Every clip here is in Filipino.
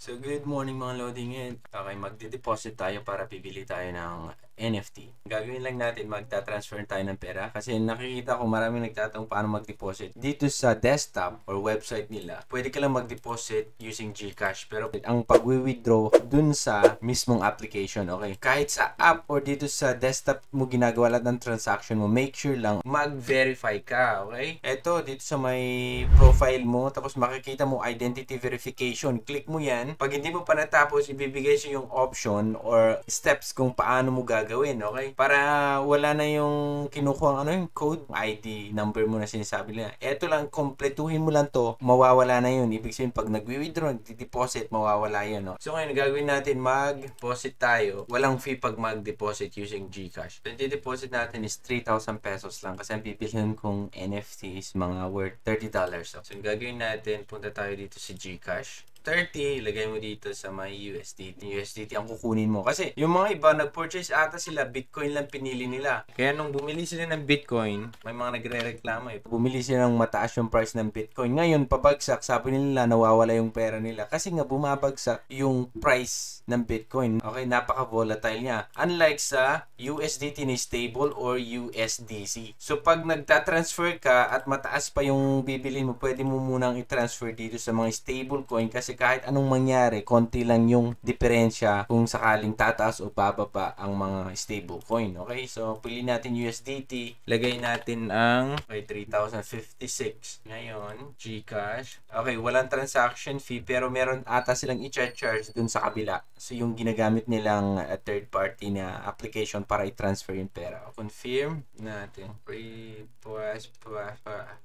So, good morning mga loading in. Okay, magde-deposit tayo para bibili tayo ng NFT. Gagawin lang natin, magta-transfer tayo ng pera kasi nakikita ko maraming nagtatanong paano mag-deposit. Dito sa desktop or website nila, pwede ka lang mag-deposit using GCash. Pero ang pag-withdraw dun sa mismong application, okay? Kahit sa app or dito sa desktop mo ginagawa lahat ng transaction mo, make sure lang mag-verify ka, okay? Eto, dito sa may profile mo, tapos makikita mo identity verification. Click mo yan. Pag hindi mo pa natapos, ibibigay siya yung option or steps kung paano mo gagawin, okay? Para wala na yung kinukuha yung code, ID number mo na sinasabi nila. Eto lang, kompletuhin mo lang to, mawawala na yun. Ibig sabihin, pag nag-withdraw, nag-deposit, mawawala yun, no? So ngayon, gagawin natin, mag-deposit tayo. Walang fee pag mag-deposit using GCash. So, deposit natin is 3,000 pesos lang kasi ang bibilhin kong NFT is mga worth $30. So, gagawin natin, punta tayo dito sa GCash. 30, ilagay mo dito sa may USDT. USDT ang kukunin mo. Kasi yung mga iba, nag-purchase ata sila, Bitcoin lang pinili nila. Kaya nung bumili sila ng Bitcoin, may mga nagre-reklamo eh. Bumili sila ng mataas yung price ng Bitcoin. Ngayon, pabagsak, sabi nila, nawawala yung pera nila. Kasi nga, bumabagsak yung price ng Bitcoin. Okay, napaka-volatile niya. Unlike sa USDT ni stable or USDC. So, pag nagta-transfer ka at mataas pa yung bibili mo, pwede mo munang i-transfer dito sa mga stable coin kasi kahit anong mangyari, konti lang yung diferensya kung sakaling tataas o bababa ang mga stable coin. Okay? So, pili natin USDT. Lagay natin ang 3,056. Ngayon, GCash. Okay, walang transaction fee pero meron ata silang i-charge dun sa kabila. So, yung ginagamit nilang third party na application para i-transfer yung pera. Confirm natin.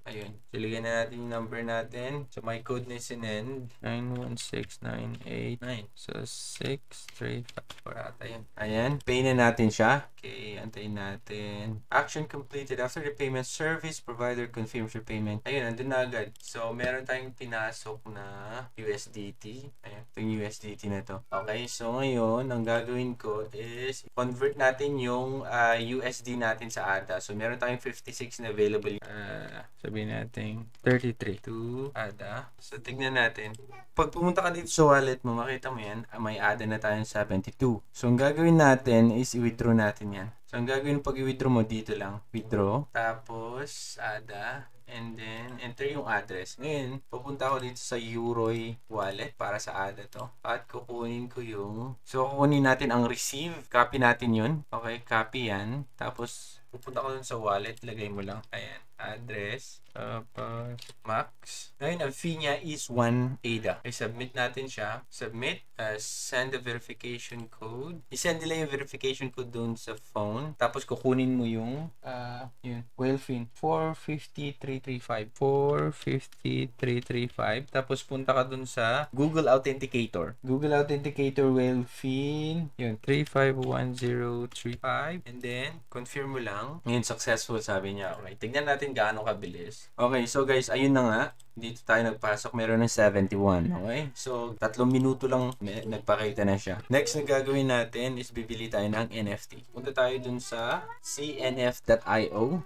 Ayun. Siligyan na natin yung number natin. So, my code na sinend. 916989. So, 6354 ata yun. Ayan. Pay na natin siya. Okay, antayin natin. Action completed. After the payment, service provider confirms your payment. Ayun, andun na agad. So, meron tayong pinasok na USDT. Ayan, ito yung USDT na to. Okay, so ngayon, ang gagawin ko is convert natin yung USD natin sa ADA. So, meron tayong 56 na available. Sabihin natin 33 to ADA. So, tignan natin. Pag pumunta ka dito sa wallet mo, makita mo yan, may ADA na tayong 72. So, ang gagawin natin is i-withdraw natin yan. So, ang gagawin pag i-withdraw mo dito lang, withdraw, tapos ADA, and then enter yung address. Ngayon, pupunta ako dito sa Yoroi wallet para sa ADA to. At kukunin ko yung, so kukunin natin ang receive, copy natin yun. Okay, copy yan. Tapos, pupunta ko dun sa wallet, lagay mo lang. Ayan, address, tapos max. Ngayon, ang fee niya is 1 ADA. Okay, submit natin siya. Submit, send the verification code. I-send nila yung verification code dun sa phone. Tapos, kukunin mo yung, yun, Whalefin, 450,335. 450,335. Tapos, punta ka dun sa Google Authenticator. Google Authenticator, Whalefin, yun, 351035. And then, confirm mo lang. Ngayon, successful, sabi niya. Okay, tignan natin gaano kabilis. Okay, so guys, ayun na nga. Dito tayo nagpasok. Meron ng 71. Okay? So, 3 minuto lang nagpakita na siya. Next na gagawin natin is bibili tayo ng NFT. Punta tayo dun sa cnf.io.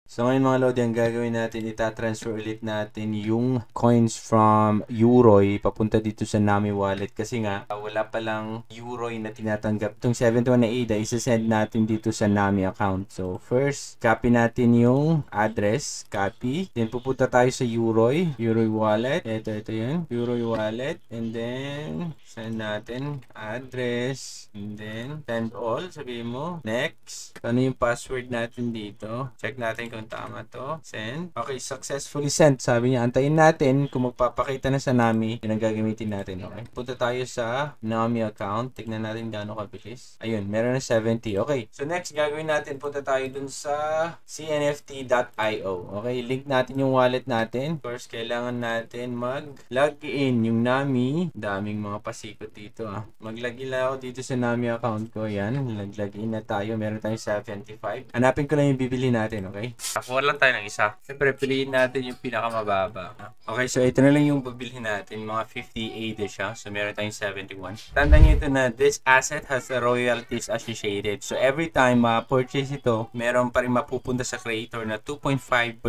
So ngayon mga lodi, ang gagawin natin, itatransfer ulit natin yung coins from Yoroi papunta dito sa Nami wallet kasi nga wala palang Yoroi na tinatanggap. Itong 71 na ADA, isa-send natin dito sa Nami account. So first, copy natin yung address, copy. Then pupunta tayo sa Yoroi wallet. Ito yun, Yoroi wallet. And then, send natin address. And then, send all. Sabihin mo, next. Ano yung password natin dito? Check natin kung tama to. Send. Okay, successfully sent. Sabi niya, antayin natin kung magpapakita na sa Nami. Yan ang gagamitin natin. Okay. Punta tayo sa Nami account. Tignan natin gaano kabilis. Ayun, meron na 70. Okay. So next, gagawin natin, punta tayo dun sa cnft.io. Okay, link natin yung wallet natin. First, kailangan natin mag-login yung Nami. Daming mga pasikot dito Mag-login lang ako dito sa Nami account ko. Yan, nag-login na tayo. Meron tayong 75. Hanapin ko lang yung bibili natin, okay? Nakuha lang tayo ng isa. Siyempre, piliin natin yung pinakamababa. Okay, so ito na lang yung babilhin natin. Mga 50 ADA siya. So, meron tayong 71. Tandaan nyo ito na this asset has a royalties associated. So, every time purchase ito, meron pa rin mapupunta sa creator na 2.5%.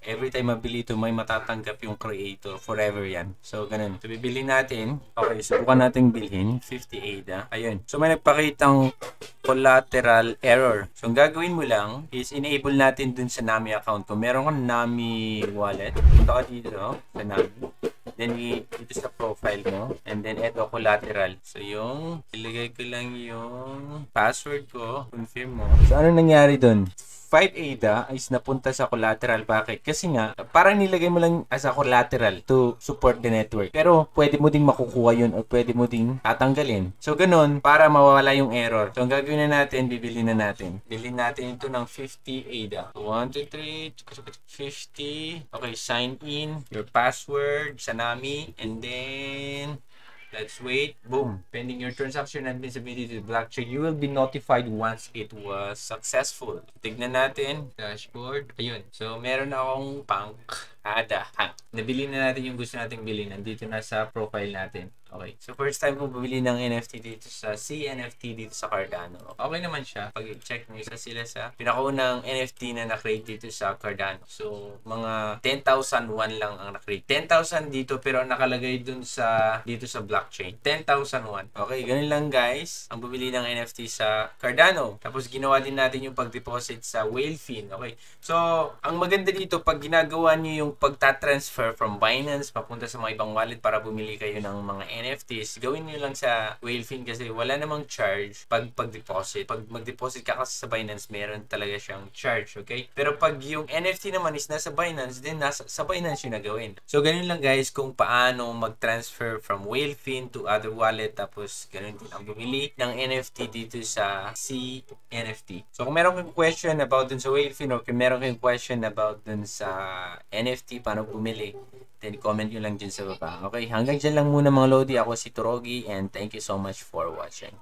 Every time mabili ito, may matatanggap yung creator. Forever yan. So, ganun. So, bibili natin. Okay, subukan natin bilhin. 50 ADA. Ayun. So, may nagpakitang collateral error. So, ang gagawin mo lang is enable natin dun sa Nami account. Kung meron kang Nami wallet, punta ka dito sa Nami. Then, dito sa profile mo. And then, eto, collateral. So, yung, ilagay ko lang yung password ko. Confirm mo. So, ano nangyari dun? 5 ADA is napunta sa collateral. Bakit? Kasi nga, parang nilagay mo lang as a collateral to support the network. Pero, pwede mo ding makukuha yun o pwede mo ding tatanggalin. So, ganun, para mawawala yung error. So, ang gagawin na natin, bibili na natin. Bilhin natin ito ng 50 ADA. 1, 2, 3, 50. Okay, sign in. Your password sa Nami. And then, let's wait. Boom. Pending your transaction has been submitted to the blockchain. You will be notified once it was successful. Tignan natin. Dashboard. Ayun. So, meron akong punk. ADA. Nabili na natin yung gusto nating bilhin. Nandito na sa profile natin. Okay. So, first time kong bumili ng NFT dito sa CNFT dito sa Cardano. Okay naman siya. Pag-check nyo, isa sila sa pinakaunang NFT na na-create dito sa Cardano. So, mga 10,001 lang ang na-create. 10,000 dito pero nakalagay dun sa dito sa blockchain. 10,001. Okay, ganun lang guys. Ang bumili ng NFT sa Cardano. Tapos, ginawa din natin yung pag-deposit sa Whalefin. Okay. So, ang maganda dito, pag ginagawa nyo yung pagta-transfer from Binance papunta sa mga ibang wallet para bumili kayo ng mga NFTs, gawin nyo lang sa Whalefin kasi wala namang charge pag-deposit. Pag mag-deposit ka kasi sa Binance, meron talaga siyang charge, okay? Pero pag yung NFT naman is nasa Binance, then sa Binance yung nagawin. So, ganun lang guys kung paano mag-transfer from Whalefin to other wallet tapos ganun din ang bumili ng NFT dito sa CNFT. So, kung meron kang question about dun sa Whalefin or kung meron kang question about dun sa NFT, paano bumili, then comment nyo lang dyan sa baba. Okay, hanggang dyan lang muna mga Lodi. Ako si Torogi and thank you so much for watching.